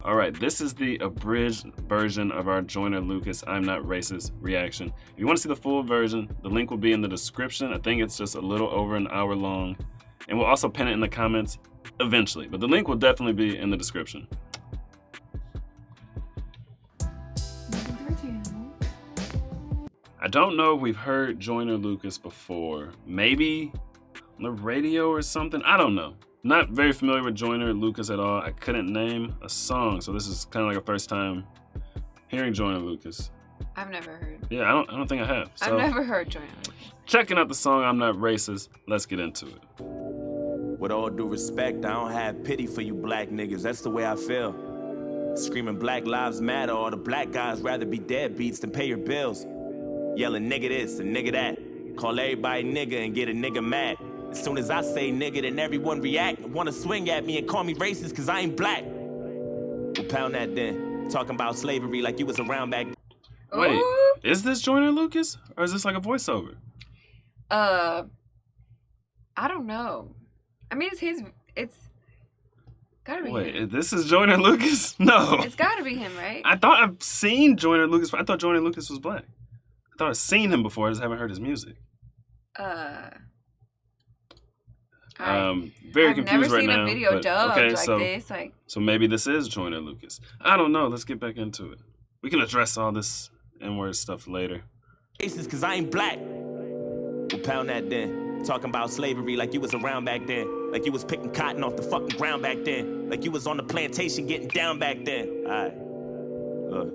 All right, this is the abridged version of our Joyner Lucas I'm Not Racist reaction. If you want to see the full version, the link will be in the description. I think it's just a little over an hour long. And we'll also pin it in the comments eventually, but the link will definitely be in the description. I don't know if we've heard Joyner Lucas before. Maybe on the radio or something. I don't know. Not very familiar with Joyner Lucas at all. I couldn't name a song, so this is kind of like a first time hearing Joyner Lucas. I've never heard. Yeah, I don't think I have. So, I've never heard Joyner Lucas. Checking out the song I'm Not Racist. Let's get into it. With all due respect, I don't have pity for you black niggas. That's the way I feel. Screaming Black Lives Matter, all the black guys rather be deadbeats than pay your bills. Yelling nigga this and nigga that. Call everybody nigga and get a nigga mad. As soon as I say nigga, then everyone react and wanna swing at me and call me racist cause I ain't black. We'll pound that then. Talking about slavery like you was around back then. Wait, is this Joyner Lucas? Or is this like a voiceover? I don't know. I mean, it's gotta be him. Wait, this is Joyner Lucas? No. It's gotta be him, right? I thought I've seen Joyner Lucas. I thought Joyner Lucas was black. I thought I'd seen him before. I just haven't heard his music. Very I've confused right now. Never seen a video dubbed like this. So maybe this is Joyner Lucas. I don't know. Let's get back into it. We can address all this N-word stuff later. Racist cause I ain't black. We'll pound that then. Talking about slavery like you was around back then. Like you was picking cotton off the fucking ground back then. Like you was on the plantation getting down back then. Alright. Look.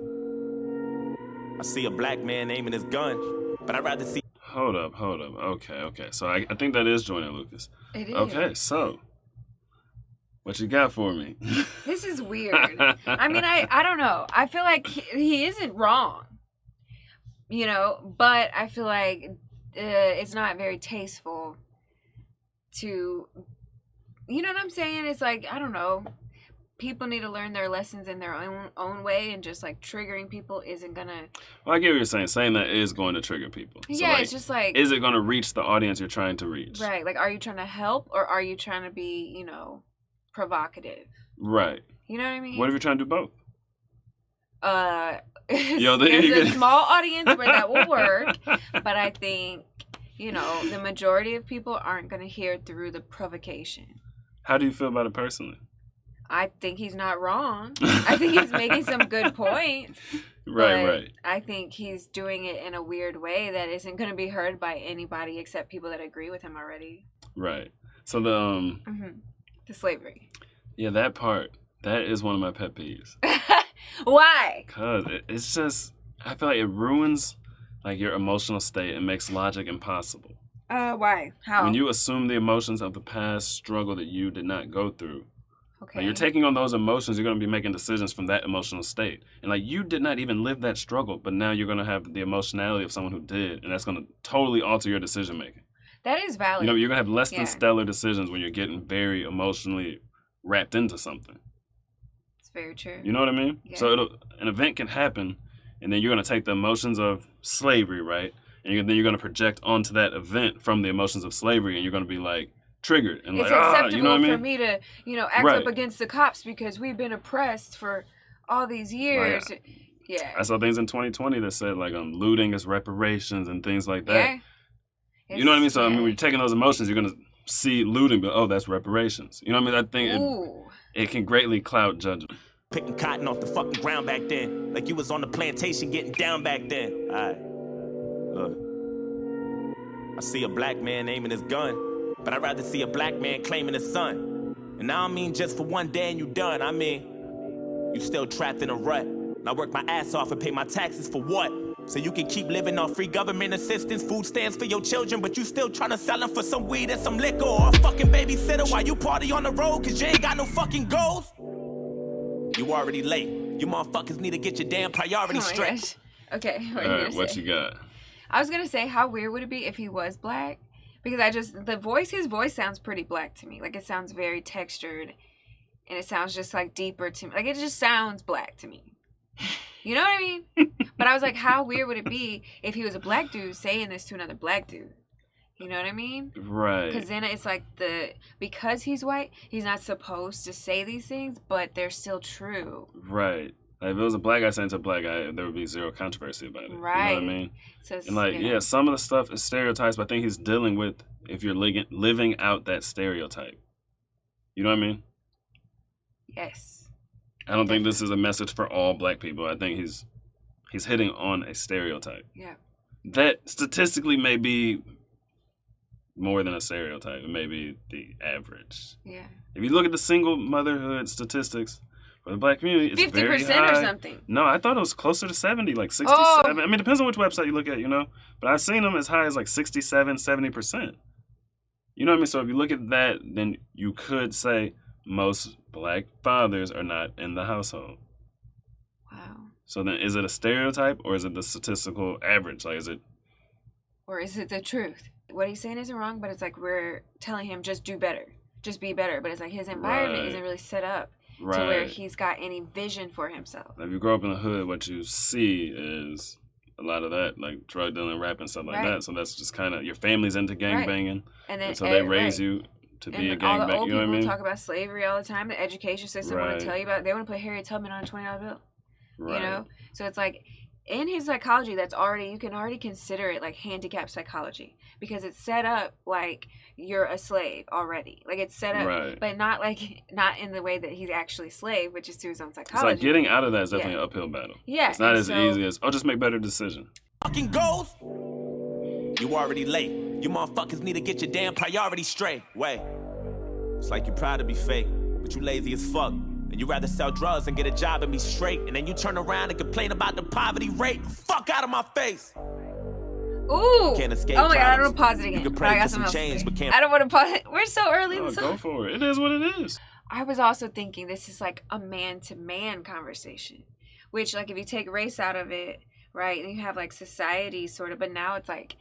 I see a black man aiming his gun, but I'd rather see. Hold up. Okay. So I think that is Joyner Lucas. It is. Okay, so what you got for me? This is weird. I mean, I don't know. I feel like he isn't wrong, you know, but I feel like it's not very tasteful to, you know what I'm saying? It's like, I don't know. People need to learn their lessons in their own way, and just like triggering people isn't gonna. Well, I get what you're saying. Saying that is going to trigger people. So, yeah, it's just like. Is it going to reach the audience you're trying to reach? Right. Like, are you trying to help, or are you trying to be, you know, provocative? Right. You know what I mean? What if you're trying to do both? There's a small audience where that will work, but I think, you know, the majority of people aren't going to hear through the provocation. How do you feel about it personally? I think he's not wrong. I think he's making some good points. Right. I think he's doing it in a weird way that isn't going to be heard by anybody except people that agree with him already. Right. So the slavery. Yeah, that part, that is one of my pet peeves. Why? Because it's just, I feel like it ruins like your emotional state and makes logic impossible. Why? How? When you assume the emotions of the past struggle that you did not go through. Okay. Like, you're taking on those emotions, you're going to be making decisions from that emotional state. And like, you did not even live that struggle, but now you're going to have the emotionality of someone who did, and that's going to totally alter your decision making. That is valid. You know, you're going to have less than stellar decisions when you're getting very emotionally wrapped into something. It's very true. You know what I mean? Yeah. So an event can happen, and then you're going to take the emotions of slavery, right? And then you're going to project onto that event from the emotions of slavery, and you're going to be like, triggered and it's like, acceptable you know what I mean? for me to, you know, act up against the cops because we've been oppressed for all these years. Like, yeah. I saw things in 2020 that said like looting is reparations and things like that. Yeah. You know what I mean? So I mean, when you're taking those emotions, you're gonna see looting, but oh, that's reparations. You know what I mean? I think it can greatly cloud judgment. Picking cotton off the fucking ground back then, like you was on the plantation getting down back then. Alright, look, I see a black man aiming his gun, but I'd rather see a black man claiming his son. And I don't mean just for one day and you done. I mean, you still trapped in a rut. And I work my ass off and pay my taxes for what? So you can keep living on free government assistance, food stamps for your children, but you still trying to sell them for some weed and some liquor or a fucking babysitter while you party on the road cause you ain't got no fucking goals? You already late. You motherfuckers need to get your damn priorities straight. Okay, what you got? I was gonna say, how weird would it be if he was black? Because his voice sounds pretty black to me. Like, it sounds very textured, and it sounds just, like, deeper to me. Like, it just sounds black to me. You know what I mean? But I was like, how weird would it be if he was a black dude saying this to another black dude? You know what I mean? Right. Because then it's like because he's white, he's not supposed to say these things, but they're still true. Right. Like if it was a black guy saying to a black guy, there would be zero controversy about it. Right. You know what I mean? So And like, yeah, some of the stuff is stereotypes, but I think he's dealing with if you're living out that stereotype. You know what I mean? Yes. I don't think this is a message for all black people. I think he's hitting on a stereotype. Yeah. That statistically may be more than a stereotype. It may be the average. Yeah. If you look at the single motherhood statistics for the black community, it's 50% very high. Or something. No, I thought it was closer to 70, like 67. Oh. I mean, it depends on which website you look at, you know. But I've seen them as high as like 67, 70%. You know what I mean? So if you look at that, then you could say most black fathers are not in the household. Wow. So then is it a stereotype or is it the statistical average? Like, is it? Or is it the truth? What he's saying isn't wrong, but it's like we're telling him just do better. Just be better. But it's like his environment isn't really set up to where he's got any vision for himself. If you grow up in the hood, what you see is a lot of that, like drug dealing, rap, and stuff like that. So that's just kind of, your family's into gang banging. And so they raise you to be a gang banger. You know what I mean? People talk about slavery all the time. The education system want to tell you about it. They want to put Harriet Tubman on a $20 bill. Right. You know? So it's like, in his psychology, you can already consider it like handicapped psychology because it's set up like you're a slave already. Like it's set up, but not in the way that he's actually a slave, which is through his own psychology. It's like getting out of that is definitely an uphill battle. Yeah. It's not as easy as, just make better decisions. Fucking goals? You already late. You motherfuckers need to get your damn priorities straight. Wait. It's like you're proud to be fake, but you lazy as fuck. And you rather sell drugs and get a job and be straight. And then you turn around and complain about the poverty rate. Fuck out of my face. Ooh. Can't escape oh my God, I don't problems. want to pause it again. You can pray for some change, but can't. I don't want to pause it. We're so early in the song. Go for it. It is what it is. I was also thinking this is like a man-to-man conversation. Which, like, if you take race out of it, right, and you have, like, society sort of. But now it's like,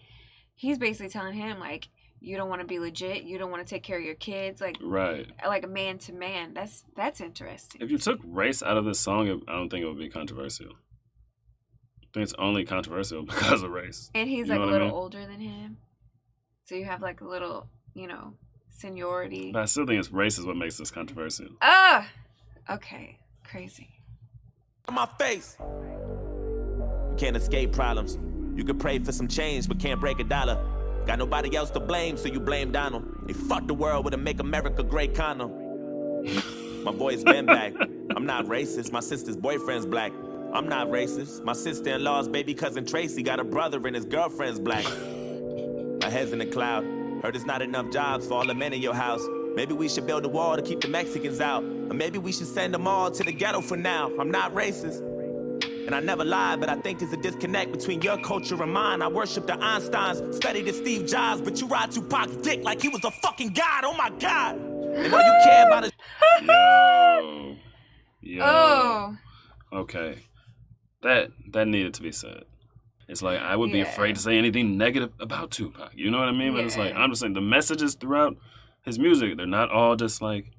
he's basically telling him, like, you don't want to be legit. You don't want to take care of your kids. Like, like a man to man. That's interesting. If you took race out of this song, I don't think it would be controversial. I think it's only controversial because of race. And he's like a little older than him. So you have like a little, seniority. But I still think race is what makes this controversial. Okay. Crazy. My face. You can't escape problems. You can pray for some change, but can't break a dollar. Got nobody else to blame, so you blame Donald. They fucked the world with a Make America Great condom. My boy's been back. I'm not racist. My sister's boyfriend's black. I'm not racist. My sister-in-law's baby cousin Tracy got a brother and his girlfriend's black. My head's in the cloud. Heard there's not enough jobs for all the men in your house. Maybe we should build a wall to keep the Mexicans out. Or maybe we should send them all to the ghetto for now. I'm not racist. And I never lied, but I think there's a disconnect between your culture and mine. I worship the Einsteins, studied the Steve Jobs, but you ride Tupac's dick like he was a fucking god. Oh my God. And all you care about is... Yo. Oh. Okay. That needed to be said. It's like, I would be afraid to say anything negative about Tupac. You know what I mean? But it's like, I'm just saying, the messages throughout his music, they're not all just like,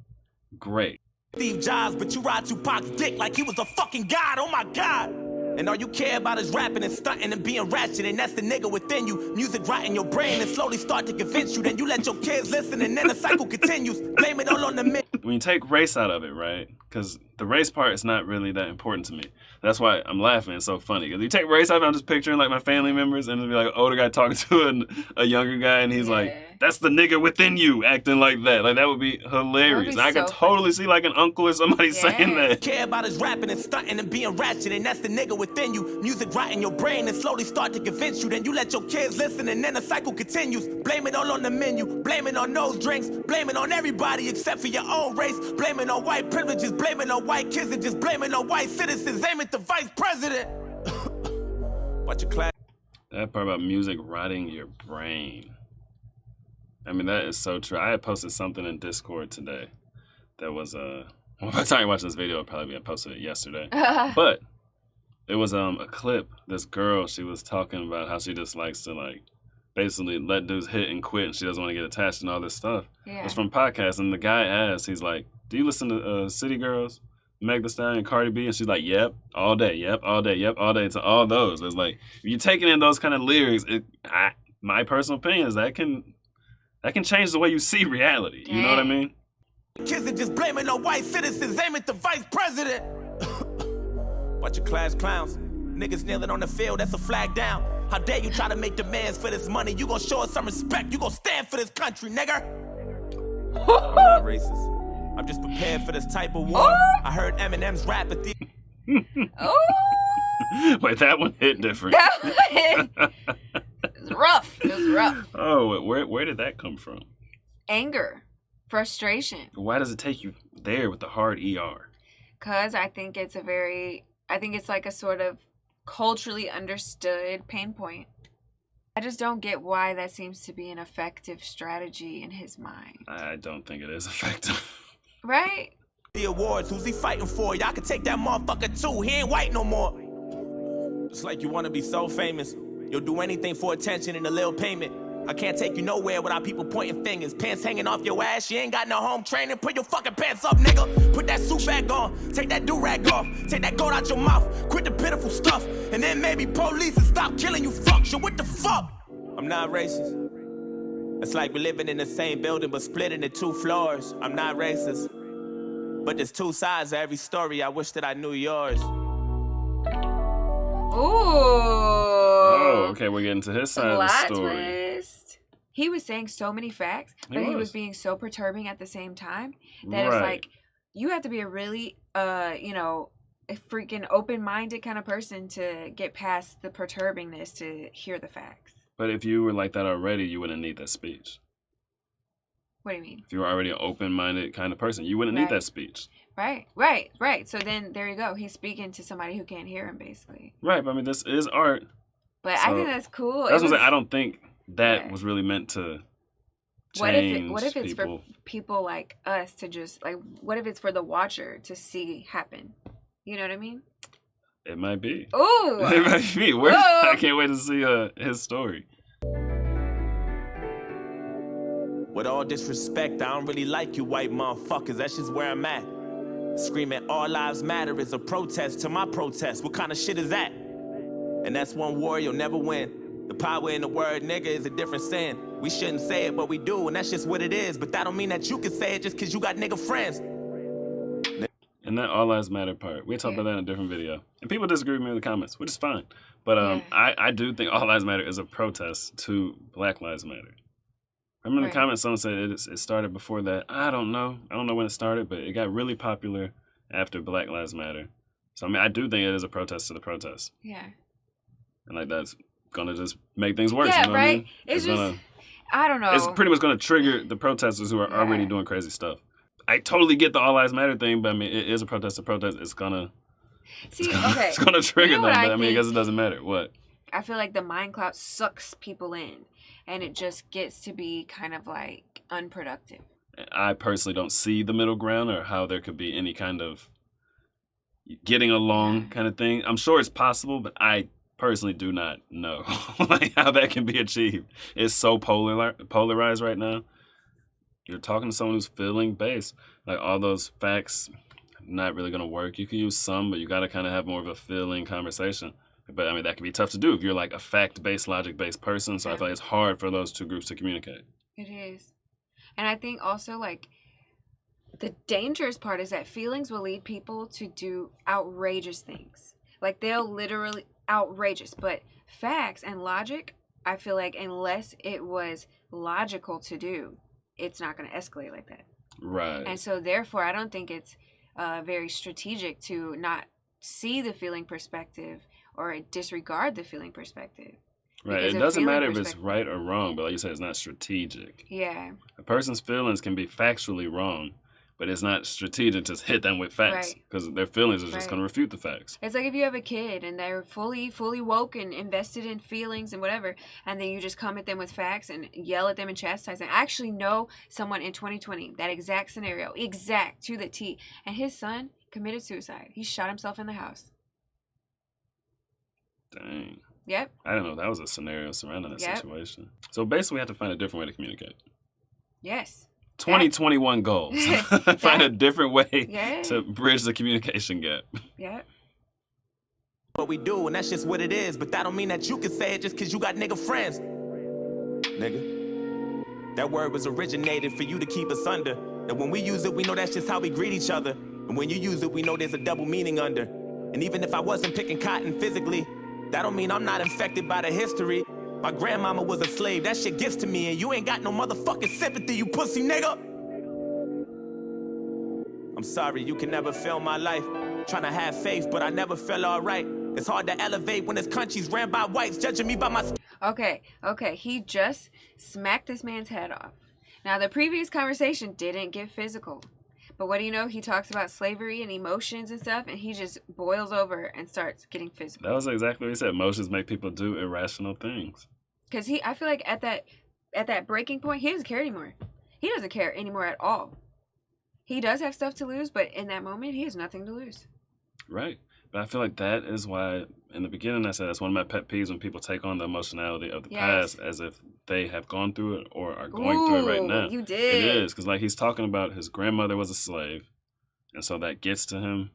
great. Steve Jobs, but you ride Tupac's dick like he was a fucking god. Oh my God. And all you care about is rapping and stunting and being ratchet. And that's the nigga within you. Music rot in your brain and slowly start to convince you. Then you let your kids listen and then the cycle continues. Blame it all on the men. When you take race out of it, right? Because the race part is not really that important to me. That's why I'm laughing. It's so funny. Because you take race out of it, I'm just picturing like my family members and it'll be like an older guy talking to a younger guy and he's like, that's the nigga within you acting like that. Like that would be hilarious. I could totally see like an uncle or somebody saying that. Care about is rapping and stunting and being ratchet. And that's the nigga within you. Music rot in your brain and slowly start to convince you. Then you let your kids listen and then the cycle continues. Blame it all on the menu. Blame it on those drinks. Blame it on everybody except for your own race. Blame it on white privileges. Blame it on white kids and just blame it on white citizens. Aim at the vice president. Watch your class. That part about music rotting your brain. I mean, that is so true. I had posted something in Discord today that was, well, by the time you watch this video, it'll probably be, I posted it yesterday. But it was a clip. This girl, she was talking about how she just likes to, like, basically let dudes hit and quit, and she doesn't want to get attached and all this stuff. Yeah. It's from podcasts, and the guy asked, he's like, do you listen to City Girls, Meg Thee Stallion, Cardi B? And she's like, yep, all day, yep, all day, yep, all day, to all those. It's like, if you're taking in those kind of lyrics, my personal opinion is that can change the way you see reality. You know what I mean? Kids are just blaming on white citizens, aim at the vice president. Bunch of class clowns. Niggas kneeling on the field, that's a flag down. How dare you try to make demands for this money? You gonna show us some respect. You gonna stand for this country, nigga. I'm not racist. I'm just prepared for this type of war. I heard Eminem's rap at the... Wait, that one hit different. It was rough. It was rough. Oh, where did that come from? Anger. Frustration. Why does it take you there with the hard ER? Because I think it's like a sort of culturally understood pain point. I just don't get why that seems to be an effective strategy in his mind. I don't think it is effective. Right? The awards, who's he fighting for? Y'all can take that motherfucker too. He ain't white no more. It's like you want to be so famous. You'll do anything for attention and a little payment. I can't take you nowhere without people pointing fingers. Pants hanging off your ass, you ain't got no home training. Put your fucking pants up, nigga. Put that suit back on. Take that do-rag off. Take that goat out your mouth. Quit the pitiful stuff. And then maybe police and stop killing you fucks. Yo, what the fuck? I'm not racist. It's like we're living in the same building but split into 2 floors. I'm not racist. But there's 2 sides to every story. I wish that I knew yours. Ooh. Oh, okay, we're getting to his side of the story. Twist. He was saying so many facts, but he was being so perturbing at the same time that it's like, you have to be a really, a freaking open-minded kind of person to get past the perturbingness to hear the facts. But if you were like that already, you wouldn't need that speech. What do you mean? If you were already an open-minded kind of person, you wouldn't need that speech. Right. So then there you go. He's speaking to somebody who can't hear him, basically. Right, but I mean, this is art. But so, I think that's cool. That's what I'm saying. I don't think that was really meant to change What if it's people. for people like us to just, like, what if it's for the watcher to see happen? You know what I mean? It might be. Ooh! It might be. I can't wait to see his story. With all disrespect, I don't really like you white motherfuckers. That's just where I'm at. Screaming all lives matter is a protest to my protest. What kind of shit is that? And that's one war you'll never win. The power in the word nigga is a different sin. We shouldn't say it, but we do, and that's just what it is. But that don't mean that you can say it just because you got nigga friends. And that all lives matter part, we talked about that in a different video. And people disagree with me in the comments, which is fine. But I do think all lives matter is a protest to Black Lives Matter. Remember in the comments, someone said it started before that. I don't know when it started, but it got really popular after Black Lives Matter. So, I mean, I do think it is a protest to the protest. Yeah. And, like, that's going to just make things worse. Yeah, you know right? What I mean? It's just, I don't know. It's pretty much going to trigger the protesters who are already doing crazy stuff. I totally get the All Lives Matter thing, but, I mean, it is a protest to protest. It's going to... It's going to trigger them, but, I mean, I guess it doesn't matter. What? I feel like the mind cloud sucks people in. And it just gets to be kind of like unproductive. I personally don't see the middle ground or how there could be any kind of getting along kind of thing. I'm sure it's possible, but I personally do not know like how that can be achieved. It's so polarized right now. You're talking to someone who's feeling based. Like all those facts not really going to work. You can use some, but you got to kind of have more of a feeling conversation. But, I mean, that can be tough to do if you're, like, a fact-based, logic-based person. So I feel like it's hard for those two groups to communicate. It is. And I think also, like, the dangerous part is that feelings will lead people to do outrageous things. Like, they'll literally outrageous. But facts and logic, I feel like unless it was logical to do, it's not going to escalate like that. Right. And so, therefore, I don't think it's very strategic to not see the feeling perspective or disregard the feeling perspective. Right. It doesn't matter if it's right or wrong, but like you said, it's not strategic. Yeah. A person's feelings can be factually wrong, but it's not strategic to hit them with facts because their feelings are just going to refute the facts. It's like if you have a kid and they're fully woke and invested in feelings and whatever, and then you just come at them with facts and yell at them and chastise them. I actually know someone in 2020, that exact scenario, exact to the T, and his son committed suicide. He shot himself in the house. Dang. Yep. I didn't know that was a scenario surrounding that situation. So basically, we have to find a different way to communicate. Yes. 2021 goals. Find a different way to bridge the communication gap. Yeah. What we do, and that's just what it is. But that don't mean that you can say it just because you got nigga friends. nigga. That word was originated for you to keep us under. And when we use it, we know that's just how we greet each other. And when you use it, we know there's a double meaning under. And even if I wasn't picking cotton physically, that don't mean I'm not infected by the history. My grandmama was a slave, that shit gets to me, and you ain't got no motherfucking sympathy, you pussy nigga. I'm sorry, you can never feel my life. Tryna have faith, but I never felt alright. It's hard to elevate when this country's ran by whites, judging me by my skin. Okay, he just smacked this man's head off. Now, the previous conversation didn't get physical. But what do you know? He talks about slavery and emotions and stuff, and he just boils over and starts getting physical. That was exactly what he said. Emotions make people do irrational things. Because I feel like at that breaking point, he doesn't care anymore. He doesn't care anymore at all. He does have stuff to lose, but in that moment, he has nothing to lose. Right. But I feel like that is why, in the beginning, I said that's one of my pet peeves when people take on the emotionality of the past as if they have gone through it or are going through it right now. You did. It is, because like he's talking about his grandmother was a slave, and so that gets to him,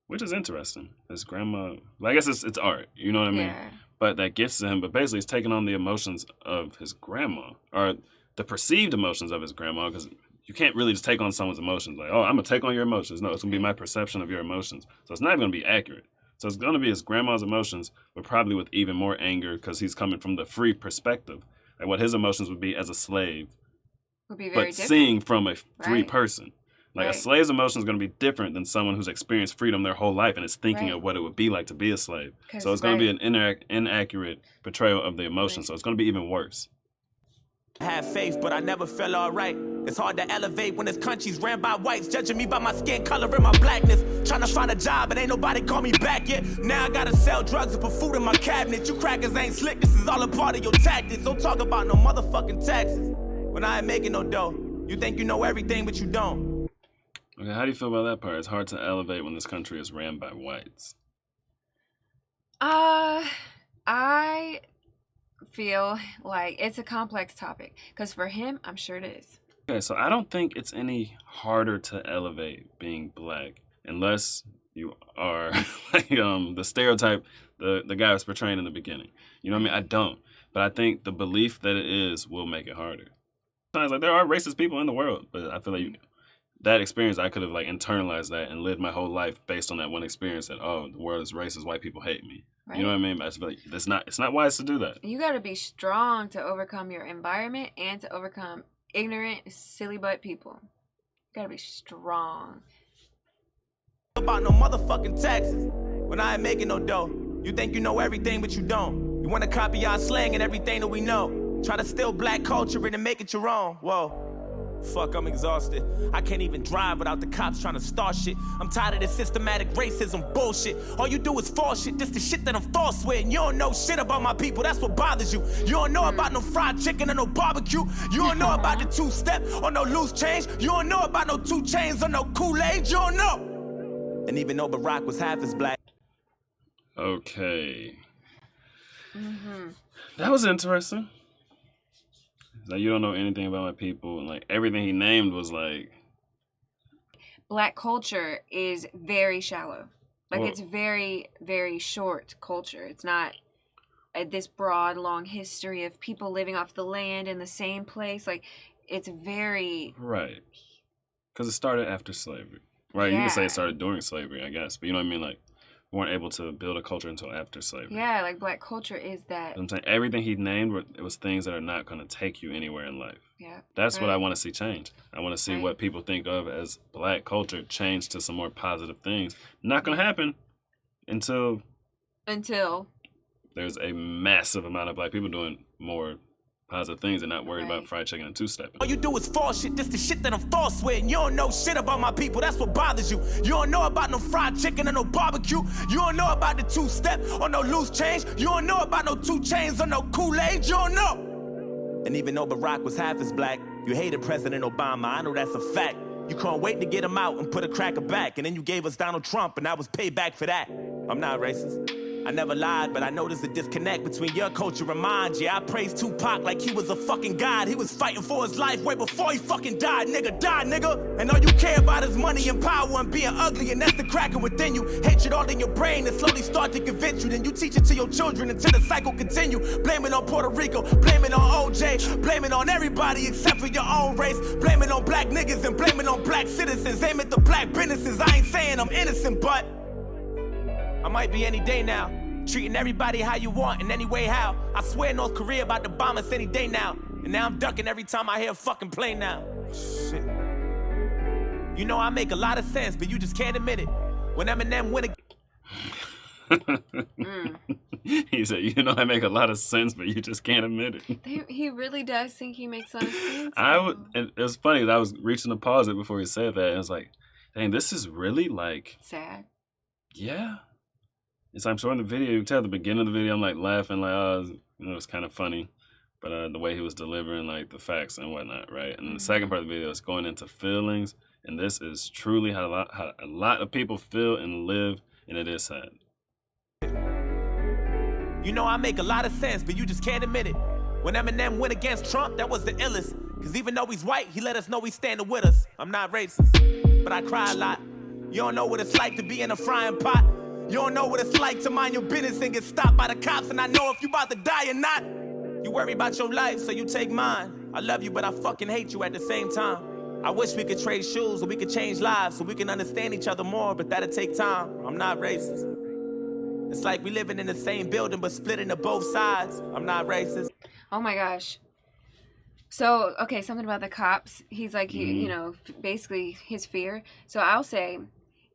which is interesting. His grandma, I guess it's art, you know what I mean? Yeah. But that gets to him, but basically he's taking on the emotions of his grandma, or the perceived emotions of his grandma, because you can't really just take on someone's emotions. Like, oh, I'm going to take on your emotions. No, it's going to be my perception of your emotions. So it's not going to be accurate. So it's going to be his grandma's emotions, but probably with even more anger because he's coming from the free perspective. Like what his emotions would be as a slave, Would be very but different. seeing from a free person. Like Right. a slave's emotion is going to be different than someone who's experienced freedom their whole life and is thinking Right. of what it would be like to be a slave. 'Cause, So it's going to be right. an inaccurate portrayal of the emotion. Right. So it's going to be even worse. I have faith, but I never felt alright. It's hard to elevate when this country's ran by whites, judging me by my skin color and my blackness. Trying to find a job, but ain't nobody call me back yet. Now I gotta sell drugs and put food in my cabinet. You crackers ain't slick, this is all a part of your tactics. Don't talk about no motherfucking taxes when I ain't making no dough. You think you know everything, but you don't. Okay, how do you feel about that part? It's hard to elevate when this country is ran by whites. I feel like it's a complex topic because for him, I'm sure it is. Okay, so I don't think it's any harder to elevate being black unless you are like the stereotype the guy was portraying in the beginning. You know what I mean? I don't. But I think the belief that it is will make it harder. Sometimes like there are racist people in the world, but I feel like that experience I could have like internalized that and lived my whole life based on that one experience that the world is racist, white people hate me. Right. You know what I mean? But I just feel like it's not wise to do that. You got to be strong to overcome your environment and to overcome ignorant, silly butt people. You got to be strong. About no motherfucking taxes when I ain't making no dough. You think you know everything, but you don't. You wanna copy our slang and everything that we know. Try to steal black culture and make it your own. Whoa. Fuck, I'm exhausted. I can't even drive without the cops trying to start shit. I'm tired of this systematic racism bullshit. All you do is false shit. This the shit that I'm false with. And you don't know shit about my people. That's what bothers you. You don't know about no fried chicken or no barbecue. You don't know about the two-step or no loose change. You don't know about no 2 chains or no Kool-Aid. You don't know. And even though Barack was half as black. Okay. That was interesting. Like you don't know anything about my people, and like everything he named was like. Black culture is very shallow. Like Well- it's very, very short culture. It's not this broad, long history of people living off the land in the same place. Like it's very. Right. Because it started after slavery. Right, you can say Yeah. it started during slavery, I guess. But you know what I mean? Like, we weren't able to build a culture until after slavery. Yeah, like black culture is that. I'm saying everything he named, it was things that are not going to take you anywhere in life. Yeah. That's what I Right. want to see change. I want to see Right. what people think of as black culture change to some more positive things. Not going to happen until there's a massive amount of black people doing more positive things and not worried about Right. fried chicken and two-stepping. All you do is false shit. This the shit that I'm false with. And you don't know shit about my people. That's what bothers you. You don't know about no fried chicken or no barbecue. You don't know about the two-step or no loose change. You don't know about no 2 chains or no Kool-Aid. You don't know. And even though Barack was half as black, you hated President Obama. I know that's a fact. You couldn't wait to get him out and put a cracker back. And then you gave us Donald Trump, and I was paid back for that. I'm not racist. I never lied, but I noticed a disconnect between your culture and mine. Yeah, I praised Tupac like he was a fucking god. He was fighting for his life way before he fucking died. Nigga, die, nigga. And all you care about is money and power and being ugly, and that's the cracker within you. Hatred all in your brain and slowly start to convince you. Then you teach it to your children until the cycle continue. Blame it on Puerto Rico, blame it on OJ, blame it on everybody except for your own race. Blame it on black niggas and blame it on black citizens. Aim at the black businesses. I ain't saying I'm innocent, but I might be any day now. Treating everybody how you want in any way how. I swear North Korea about to bomb us any day now. And now I'm ducking every time I hear a fucking plane now. Shit. You know I make a lot of sense, but you just can't admit it. When Eminem win He said, you know I make a lot of sense, but you just can't admit it. He really does think he makes a lot of sense. It was funny that I was reaching to pause it before he said that. And I was like, dang, this is really like... sad. Yeah. It's I'm showing the video. You can tell at the beginning of the video, I'm like laughing, like, oh, it's kind of funny. But the way he was delivering like the facts and whatnot, right? And then the second part of the video is going into feelings. And this is truly how a lot of people feel and live, and it is sad. You know I make a lot of sense, but you just can't admit it. When Eminem went against Trump, that was the illest. Cause even though he's white, he let us know he's standing with us. I'm not racist, but I cry a lot. You don't know what it's like to be in a frying pot. You don't know what it's like to mind your business and get stopped by the cops. And I know if you about to die or not. You worry about your life, so you take mine. I love you, but I fucking hate you at the same time. I wish we could trade shoes, or we could change lives, so we can understand each other more, but that'll take time. I'm not racist. It's like we living in the same building, but split into both sides. I'm not racist. Oh my gosh. So, okay, something about the cops. He's like, basically his fear. So I'll say,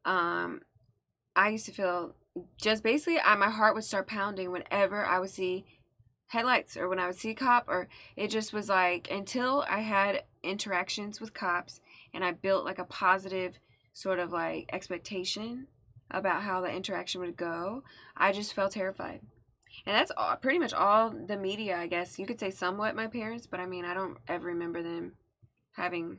I used to feel just basically, my heart would start pounding whenever I would see headlights or when I would see a cop, or it just was like, until I had interactions with cops and I built like a positive sort of like expectation about how the interaction would go, I just felt terrified. And that's pretty much all the media, I guess. You could say somewhat my parents, but I mean, I don't ever remember them having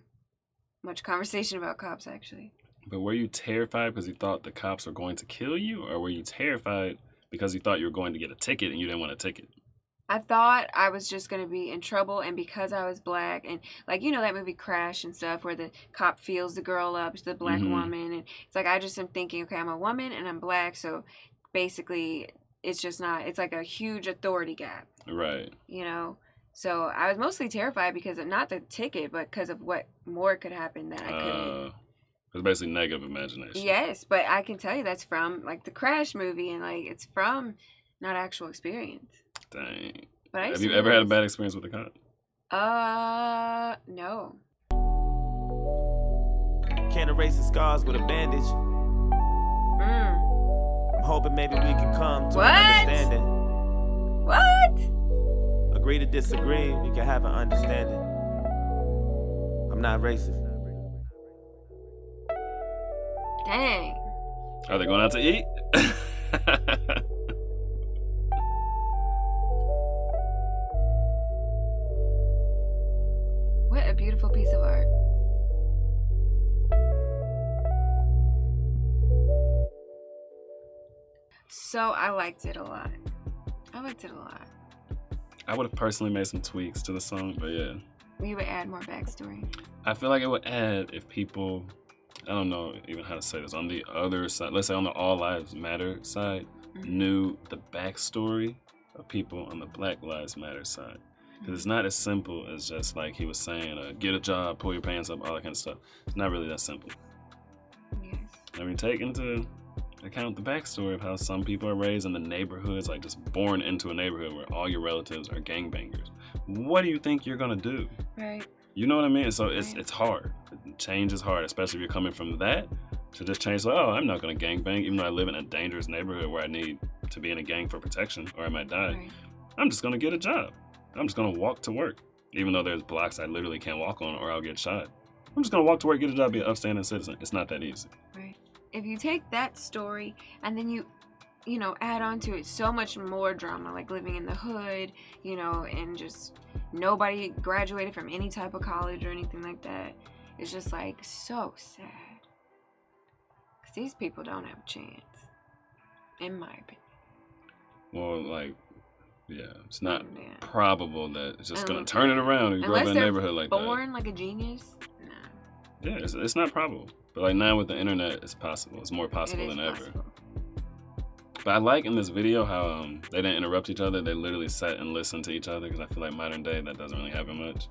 much conversation about cops, actually. But were you terrified because you thought the cops were going to kill you? Or were you terrified because you thought you were going to get a ticket and you didn't want a ticket? I thought I was just going to be in trouble, and because I was black, and like, that movie Crash and stuff where the cop feels the girl up, the black woman, and it's like, I just am thinking, okay, I'm a woman and I'm black, so basically it's just not, it's like a huge authority gap. Right. So I was mostly terrified because of not the ticket, but because of what more could happen that I couldn't. It's basically negative imagination. Yes, but I can tell you that's from like the Crash movie, and like it's from not actual experience. Dang. But have you ever had a bad experience with a cop? No. Can't erase the scars with a bandage. I'm hoping maybe we can come to an understanding. What? Agree to disagree, we can have an understanding. I'm not racist. Dang. Are they going out to eat? What a beautiful piece of art. So I liked it a lot. I would have personally made some tweaks to the song, but yeah. You would add more backstory. I feel like it would add if people, I don't know even how to say this, on the other side, let's say on the All Lives Matter side, knew the backstory of people on the Black Lives Matter side. Because it's not as simple as just like he was saying, get a job, pull your pants up, all that kind of stuff. It's not really that simple. Yes. I mean, take into account the backstory of how some people are raised in the neighborhoods, like just born into a neighborhood where all your relatives are gangbangers. What do you think you're gonna do? Right. You know what I mean? So it's hard. Change is hard, especially if you're coming from that to just change. Like, oh, I'm not gonna gangbang, even though I live in a dangerous neighborhood where I need to be in a gang for protection or I might die. Right. I'm just gonna get a job. I'm just gonna walk to work, even though there's blocks I literally can't walk on or I'll get shot. I'm just gonna walk to work, get a job, be an upstanding citizen. It's not that easy. Right. If you take that story and then you add on to it so much more drama, like living in the hood, and just nobody graduated from any type of college or anything like that, it's just like so sad. Because these people don't have a chance, in my opinion. Well, like, yeah, it's not Yeah. probable that it's just gonna Unless- turn it around and grow up Unless in a they're neighborhood like that. born like a genius. Nah. Yeah, it's not probable. But like now with the internet, it's possible. It's more possible It is than possible. ever. But I like in this video how they didn't interrupt each other. They literally sat and listened to each other, because I feel like modern day that doesn't really happen much.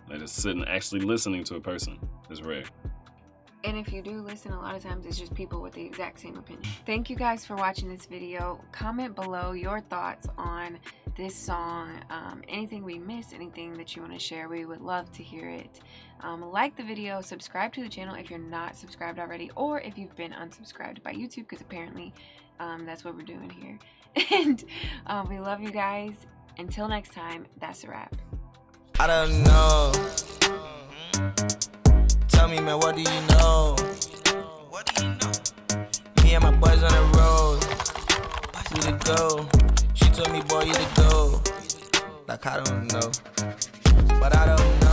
Like just sitting actually listening to a person is rare. And if you do listen, a lot of times it's just people with the exact same opinion. Thank you guys for watching this video. Comment below your thoughts on this song. Anything we missed, anything that you want to share, we would love to hear it. Like the video, subscribe to the channel if you're not subscribed already, or if you've been unsubscribed by YouTube, because apparently that's what we're doing here. And we love you guys. Until next time, that's a wrap. I don't know. Tell me, man, what do you know? What do you know? Me and my boys on the road. We to go. She told me, boy, you to go. Like, I don't know. But I don't know.